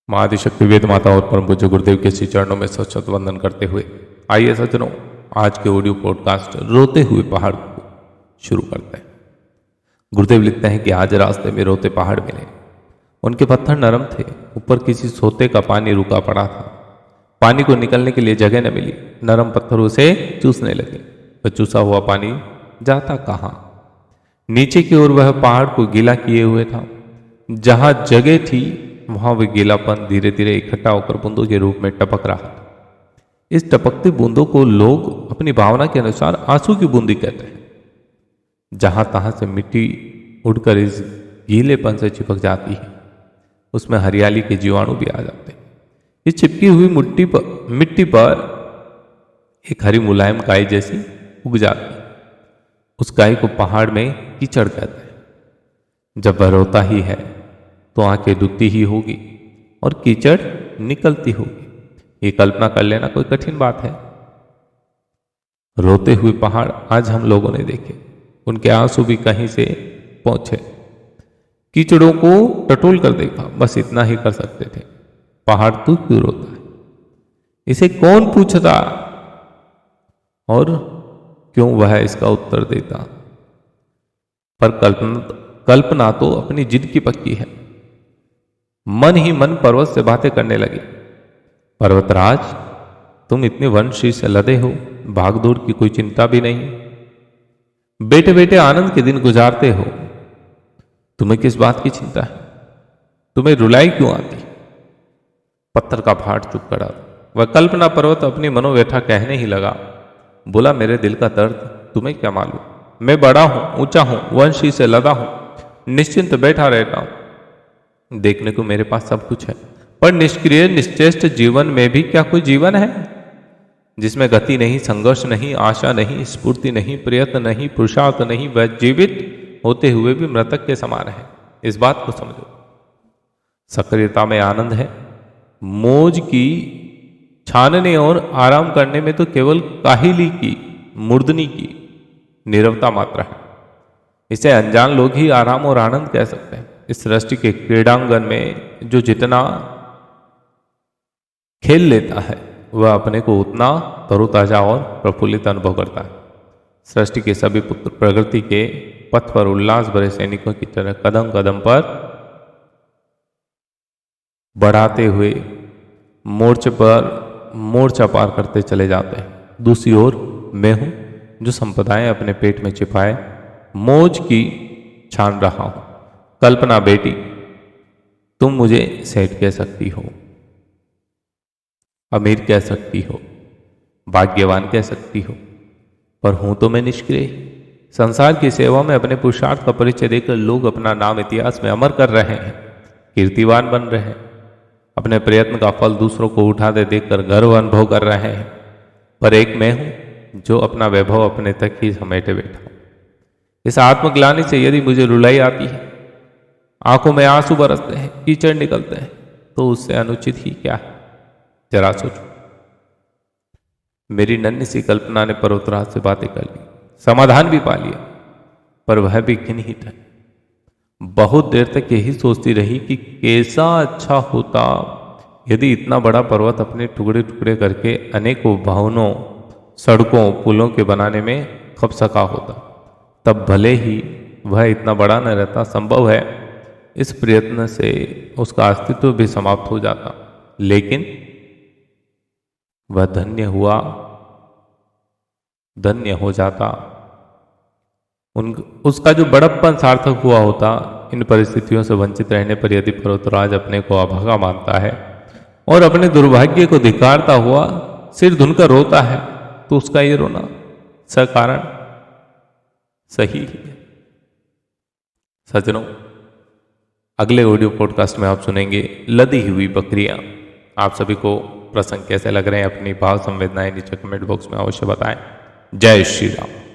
माँ आदिशक्ति वेद माता और परम पूज्य गुरुदेव के श्री चरणों में सशत वंदन करते हुए आइए सज्जनों, आज के ऑडियो पॉडकास्ट रोते हुए पहाड़ को शुरू करते हैं। गुरुदेव लिखते हैं कि आज रास्ते में रोते पहाड़ मिले। उनके पत्थर नरम थे, ऊपर किसी सोते का पानी रुका पड़ा था। पानी को निकलने के लिए जगह न मिली, नरम पत्थर उसे चूसने लगे। वह चूसा हुआ पानी जाता कहाँ? नीचे की ओर वह पहाड़ को गीला किए हुए था। जहां जगह थी वहां वह गीलापन धीरे धीरे इकट्ठा होकर बूंदों के रूप में टपक रहा था। इस टपकती बूंदों को लोग अपनी भावना के अनुसार आंसू की बूंदी कहते हैं। जहां तहां से मिट्टी उड़कर इस गीलेपन से चिपक जाती है, उसमें हरियाली के जीवाणु भी आ जाते हैं। इस चिपकी हुई मिट्टी पर एक हरी मुलायम काई जैसी उग जाती है। उस काई को पहाड़ में कीचड़ कहते हैं। जब वह रोता ही है तो आंखें दुखती ही होगी और कीचड़ निकलती होगी। ये कल्पना कर लेना कोई कठिन बात है। रोते हुए पहाड़ आज हम लोगों ने देखे, उनके आंसू भी कहीं से पहुंचे। कीचड़ों को टटोल कर देखा, बस इतना ही कर सकते थे। पहाड़ तू क्यों रोता है? इसे कौन पूछता और क्यों वह इसका उत्तर देता? पर कल्पना तो अपनी जिद की पक्की है। मन ही मन पर्वत से बातें करने लगे। पर्वतराज, तुम इतने वंशी से लदे हो, भागदौड़ की कोई चिंता भी नहीं, बेटे बेटे आनंद के दिन गुजारते हो। तुम्हें किस बात की चिंता है? तुम्हें रुलाई क्यों आती? पत्थर का भाट चुप खड़ा। वह कल्पना पर्वत अपनी मनोव्यथा कहने ही लगा। बोला, मेरे दिल का दर्द तुम्हें क्या मालूम? मैं बड़ा हूं, ऊंचा हूं, वंशी से लदा हूं, निश्चिंत बैठा रहता हूं। देखने को मेरे पास सब कुछ है, पर निष्क्रिय निश्चेष्ट जीवन में भी क्या कोई जीवन है जिसमें गति नहीं, संघर्ष नहीं, आशा नहीं, स्फूर्ति नहीं, प्रयत्न नहीं, पुरुषार्थ नहीं? वह जीवित होते हुए भी मृतक के समान है। इस बात को समझो। सक्रियता में आनंद है। मौज की छानने और आराम करने में तो केवल काहिली की, मुर्दनी की नीरवता मात्र है। इसे अनजान लोग ही आराम और आनंद कह सकते हैं। इस सृष्टि के क्रीड़ांगन में जो जितना खेल लेता है, वह अपने को उतना तरोताजा और प्रफुल्लित अनुभव करता है। सृष्टि के सभी पुत्र प्रगति के पथ पर उल्लास भरे सैनिकों की तरह कदम कदम पर बढ़ाते हुए मोर्चा पार करते चले जाते हैं। दूसरी ओर मैं हूं जो संपदाएं अपने पेट में छिपाए मौज की छान रहा हूं। कल्पना बेटी, तुम मुझे सेठ कह सकती हो, अमीर कह सकती हो, भाग्यवान कह सकती हो, पर हूं तो मैं निष्क्रिय। संसार की सेवा में अपने पुरुषार्थ का परिचय देकर लोग अपना नाम इतिहास में अमर कर रहे हैं, कीर्तिवान बन रहे हैं। अपने प्रयत्न का फल दूसरों को उठाते देखकर गर्व अनुभव कर रहे हैं। पर एक मैं हूं जो अपना वैभव अपने तक ही समेटे बैठा हूं। इस आत्मग्लानि से यदि मुझे रुलाई आती है, आंखों में आंसू बरसते हैं, कीचड़ निकलते हैं, तो उससे अनुचित ही क्या है? जरा सोचो। मेरी नन्ही सी कल्पना ने पर्वतराज से बातें कर ली, समाधान भी पा लिया, पर वह भी खिन्हित है। बहुत देर तक यही सोचती रही कि कैसा अच्छा होता यदि इतना बड़ा पर्वत अपने टुकड़े टुकड़े करके अनेकों भवनों, सड़कों, पुलों के बनाने में खप सका होता। तब भले ही वह इतना बड़ा न रहता, संभव है इस प्रयत्न से उसका अस्तित्व भी समाप्त हो जाता, लेकिन वह धन्य हो जाता। उसका जो बड़प्पन सार्थक हुआ होता। इन परिस्थितियों से वंचित रहने पर यदि पर्वतराज अपने को अभागा मानता है और अपने दुर्भाग्य को धिक्कारता हुआ सिर धुनकर रोता है, तो उसका ये रोना सकारण सही है। सज्जनों, अगले ऑडियो पॉडकास्ट में आप सुनेंगे लदी हुई बकरियां। आप सभी को प्रसंग कैसे लग रहे हैं, अपनी भाव संवेदनाएं नीचे कमेंट बॉक्स में अवश्य बताएं। जय श्री राम।